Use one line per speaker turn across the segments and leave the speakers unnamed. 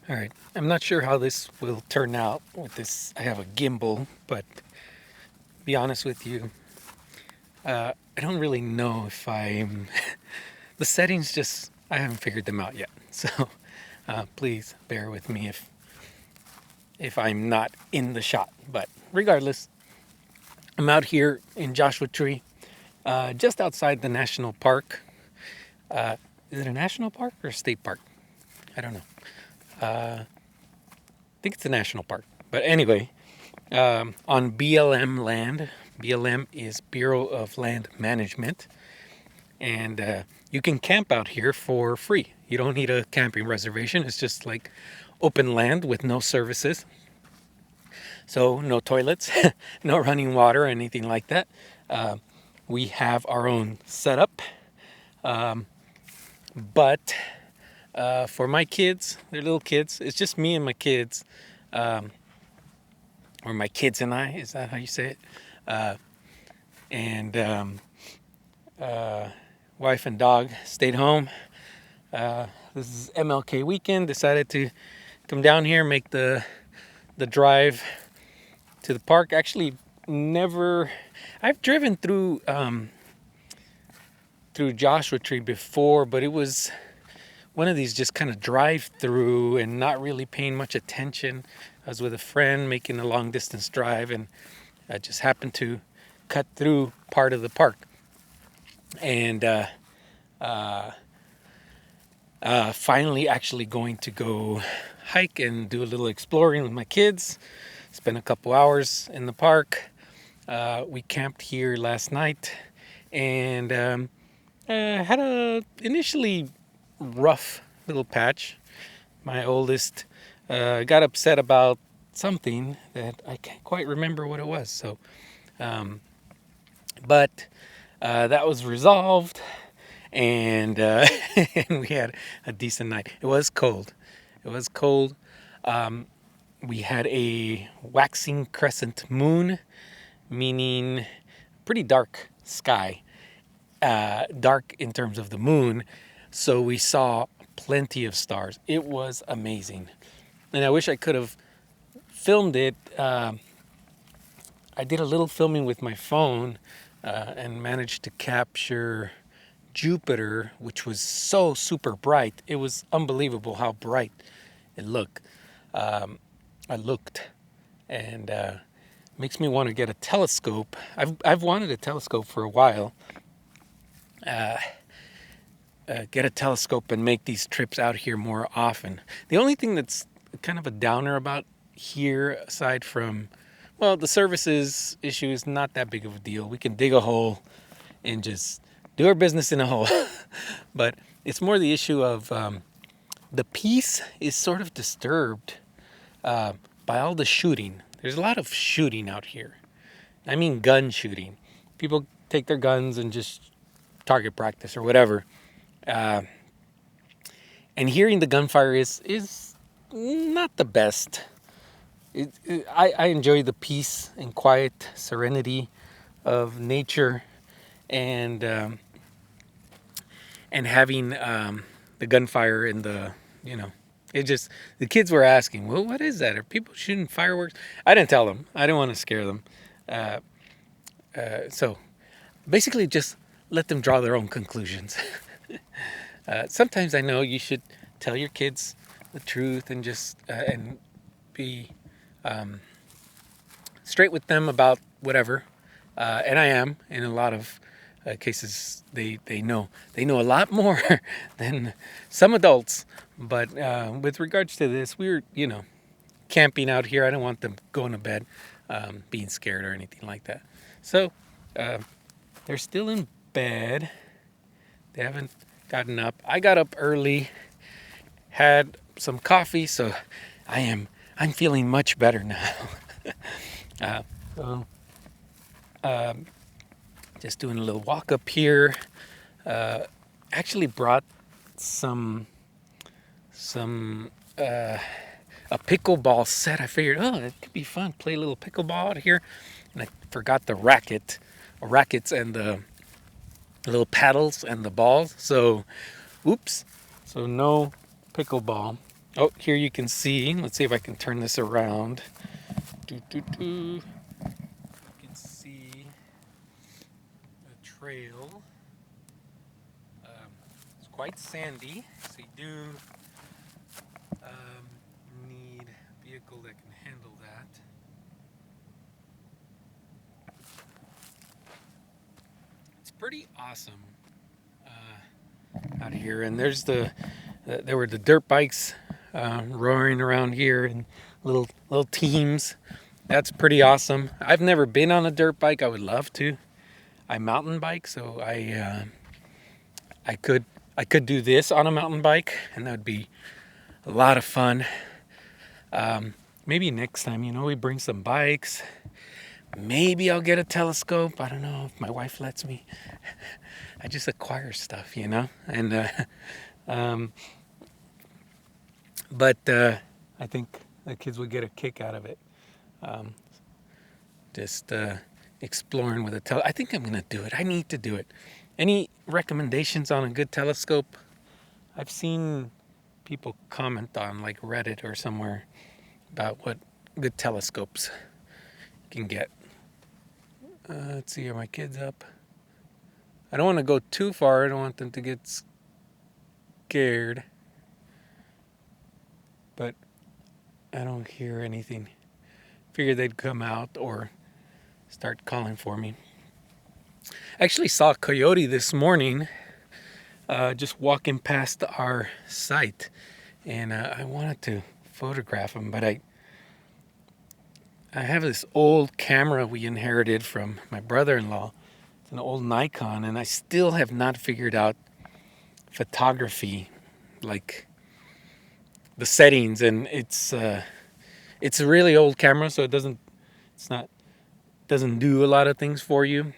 All right, I'm not sure how this will turn out with this. I have a gimbal, but be honest with you, I don't really know if I'm. The settings just, I haven't figured them out yet. So please bear with me if I'm not in the shot. But regardless, I'm out here in Joshua Tree, just outside the national park. Is it a national park or a state park? I don't know. I think it's a national park. But anyway, on BLM land. BLM is Bureau of Land Management. And you can camp out here for free. You don't need a camping reservation. It's just like open land with no services. So no toilets, no running water or anything like that. We have our own setup. But for my kids, they're little kids. It's just me and my kids. Or my kids and I, is that how you say it? And wife and dog stayed home. This is MLK weekend. Decided to come down here, make the drive to the park. Actually, I've driven through Joshua Tree before, but it was one of these just kind of drive through and not really paying much attention. I was with a friend making a long distance drive, and I just happened to cut through part of the park. And finally actually going to go hike and do a little exploring with my kids. Spent a couple hours in the park. We camped here last night and had a initially rough little patch. My oldest got upset about something that I can't quite remember what it was. So, but that was resolved, and and we had a decent night. It was cold. We had a waxing crescent moon, meaning pretty dark sky, dark in terms of the moon. So we saw plenty of stars. It was amazing, and I wish I could have filmed it. I did a little filming with my phone and managed to capture Jupiter, which was so super bright. It was unbelievable how bright it looked. And makes me want to get a telescope. I've wanted a telescope for a while. Get a telescope and make these trips out here more often. The only thing that's kind of a downer about here, aside from, well, the services issue is not that big of a deal. We can dig a hole and just do our business in a hole. But it's more the issue of the peace is sort of disturbed by all the shooting. There's a lot of shooting out here. I mean gun shooting. People take their guns and just target practice or whatever. And hearing the gunfire is not the best. I enjoy the peace and quiet serenity of nature, and having the gunfire and it just, the kids were asking, well, what is that? Are people shooting fireworks? I didn't tell them. I didn't want to scare them. So basically just let them draw their own conclusions. Sometimes I know you should tell your kids the truth and just and be straight with them about whatever. And I am in a lot of cases. They know a lot more than some adults. But with regards to this, we were camping out here. I don't want them going to bed being scared or anything like that. So they're still in bed. They haven't gotten up. I got up early, had some coffee, so I'm feeling much better now. Just doing a little walk up here. Actually brought a pickleball set. I figured, it could be fun. Play a little pickleball out here. And I forgot the rackets and the little paddles and the balls. So, oops. So no pickleball. Oh, here you can see. Let's see if I can turn this around. You can see a trail. It's quite sandy, so you do need a vehicle that can handle that. It's pretty awesome out here, and there were the dirt bikes roaring around here in little teams. That's pretty awesome. I've never been on a dirt bike. I would love to. I mountain bike, so I could do this on a mountain bike, and that would be a lot of fun. Maybe next time, we bring some bikes. Maybe I'll get a telescope. I don't know if my wife lets me. I just acquire stuff, and but I think the kids would get a kick out of it. Just exploring with a I think I'm gonna do it. I need to do it. Any recommendations on a good telescope? I've seen people comment on like Reddit or somewhere about what good telescopes you can get. Let's see, are my kids up? I don't want to go too far. I don't want them to get scared. But I don't hear anything. Figured they'd come out or start calling for me. I actually saw a coyote this morning just walking past our site. And I wanted to photograph him, but I have this old camera we inherited from my brother-in-law. It's an old Nikon, and I still have not figured out photography, like the settings. And it's a really old camera, so it doesn't do a lot of things for you.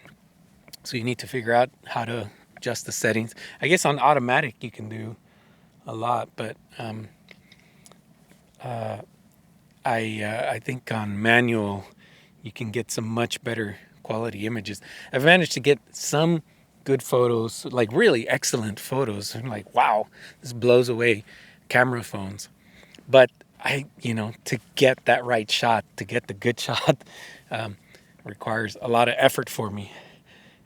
So you need to figure out how to adjust the settings. I guess on automatic you can do a lot, but I think on manual you can get some much better quality images. I've managed to get some good photos, like really excellent photos. I'm like, wow, this blows away camera phones. But to get that right shot, to get the good shot, requires a lot of effort for me.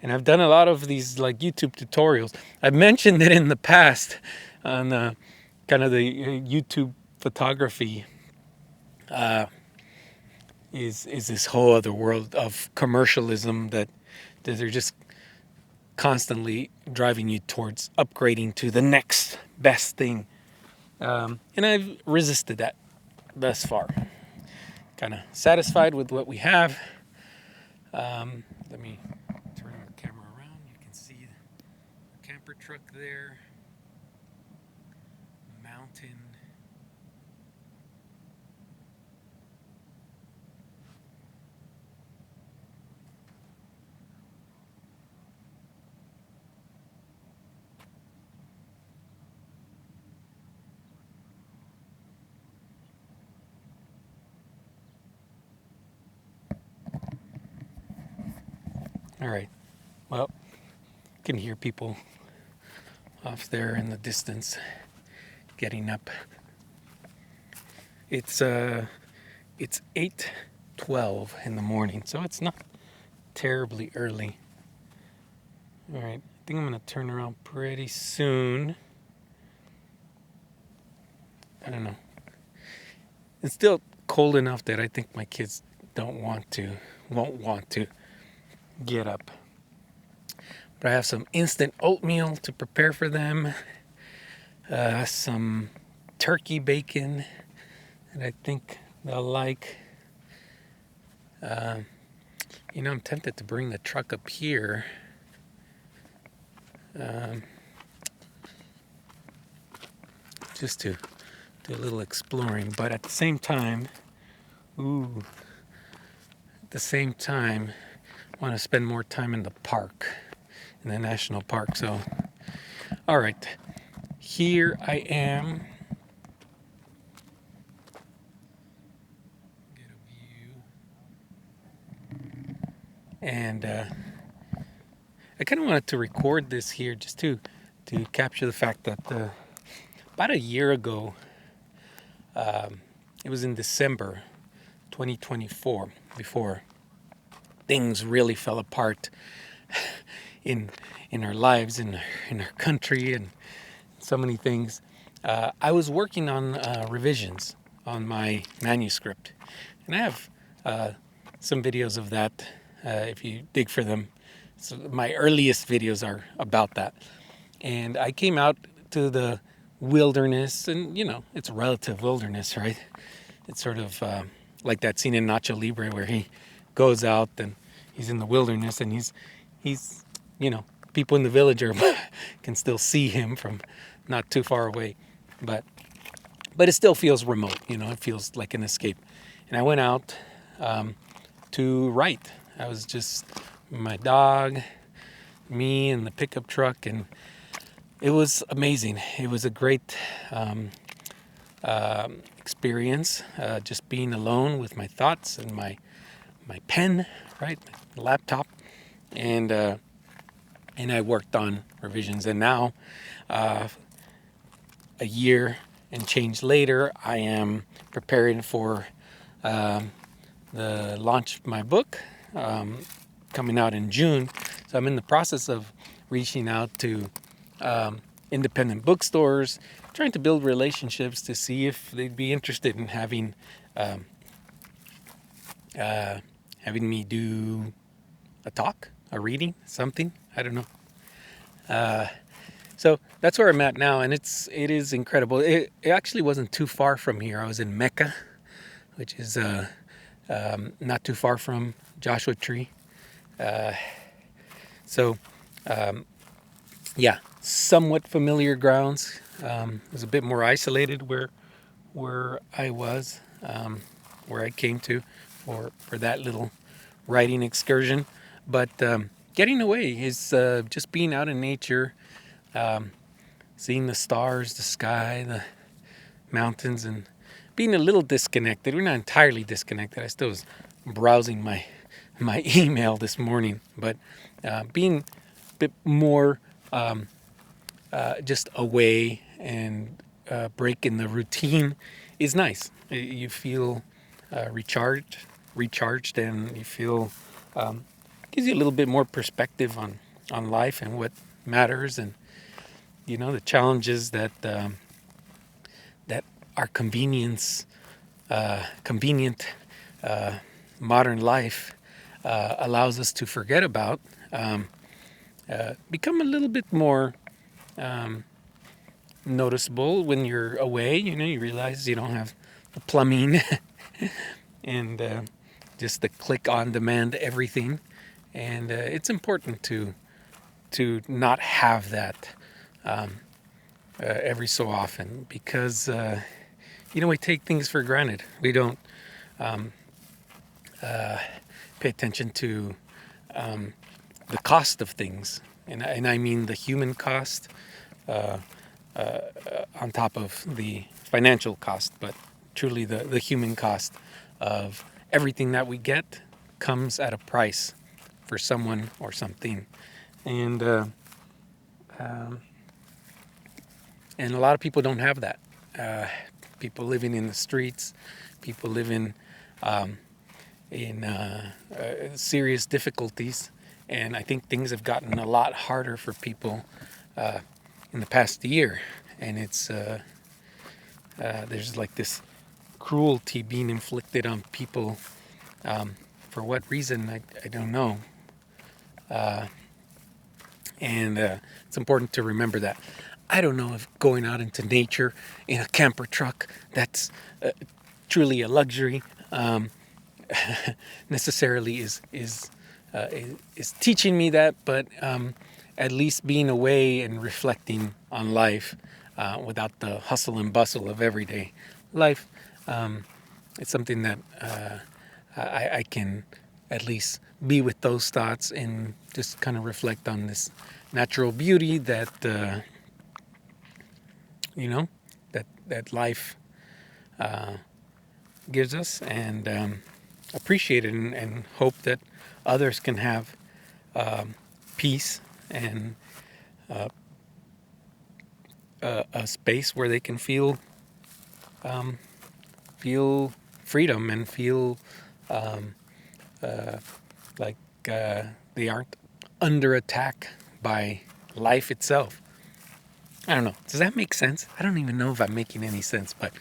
And I've done a lot of these like YouTube tutorials. I've mentioned it in the past on kind of the YouTube photography is this whole other world of commercialism that they're just constantly driving you towards upgrading to the next best thing. And I've resisted that thus far. Kind of satisfied with what we have. Let me turn the camera around. You can see the camper truck there. Mountain. All right. Well, you can hear people off there in the distance getting up. It's 8:12 in the morning, so it's not terribly early. All right. I think I'm going to turn around pretty soon. I don't know. It's still cold enough that I think my kids won't want to get up. But I have some instant oatmeal to prepare for them. Some turkey bacon that I think they'll like. I'm tempted to bring the truck up here. Just to do a little exploring. But at the same time, I want to spend more time in the park, in the national park. So, all right, here I am. Get a view. And I kind of wanted to record this here just to capture the fact that about a year ago, It was in December 2024, before things really fell apart in our lives, in our country, and so many things. I was working on revisions on my manuscript, and I have some videos of that if you dig for them. So my earliest videos are about that. And I came out to the wilderness, and it's relative wilderness, right? It's sort of like that scene in Nacho Libre where he goes out and he's in the wilderness, and he's people in the village can still see him from not too far away, but it still feels remote. It feels like an escape. And I went out to write. I was just my dog, me, and the pickup truck, and it was amazing. It was a great experience, just being alone with my thoughts and my pen, right, my laptop, and I worked on revisions. And now, a year and change later, I am preparing for the launch of my book, coming out in June. So I'm in the process of reaching out to independent bookstores, trying to build relationships to see if they'd be interested in having me do a talk, a reading, something. I don't know. So that's where I'm at now, and it is incredible. It actually wasn't too far from here. I was in Mecca, which is not too far from Joshua Tree. Yeah, somewhat familiar grounds. It was a bit more isolated where I was, where I came to for that little writing excursion. But getting away is just being out in nature, seeing the stars, the sky, the mountains, and being a little disconnected. We're not entirely disconnected. I still was browsing my email this morning, but being a bit more just away and breaking the routine is nice. You feel recharged, and you feel gives you a little bit more perspective on life and what matters, and the challenges that our convenient modern life allows us to forget about, become a little bit more noticeable when you're away. You realize you don't have the plumbing and just the click on demand everything, and it's important to not have that every so often, because we take things for granted. We don't pay attention to the cost of things, and I mean the human cost on top of the financial cost, but truly the human cost of everything that we get comes at a price for someone or something, and a lot of people don't have that. People living in the streets, people living in serious difficulties, and I think things have gotten a lot harder for people in the past year, and it's there's like this cruelty being inflicted on people. For what reason, I don't know. And it's important to remember that. I don't know if going out into nature in a camper truck, that's truly a luxury, necessarily is teaching me that, but at least being away and reflecting on life without the hustle and bustle of everyday life, it's something that I can at least be with those thoughts and just kind of reflect on this natural beauty that that life gives us, and appreciate it, and hope that others can have peace and a space where they can feel freedom and feel like they aren't under attack by life itself. I don't know. Does that make sense? I don't even know if I'm making any sense, but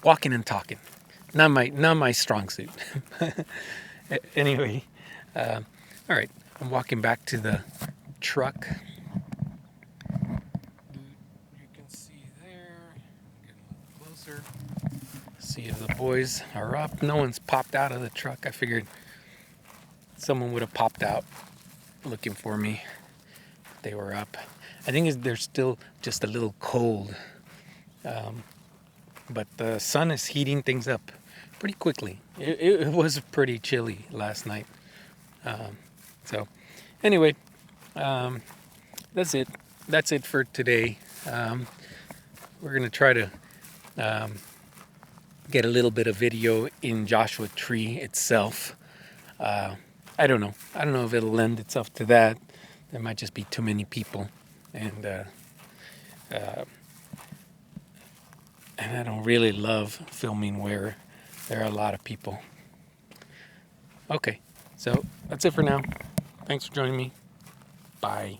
walking and talking, not my strong suit. Anyway, all right. I'm walking back to the truck. You can see there. Get a little closer. See if the boys are up. No one's popped out of the truck. I figured someone would have popped out looking for me. They were up. I think they're still just a little cold. But the sun is heating things up pretty quickly. It was pretty chilly last night. So anyway, that's it. That's it for today. We're going to try to get a little bit of video in Joshua Tree itself. I don't know. I don't know if it'll lend itself to that. There might just be too many people. And I don't really love filming where there are a lot of people. Okay, so that's it for now. Thanks for joining me. Bye.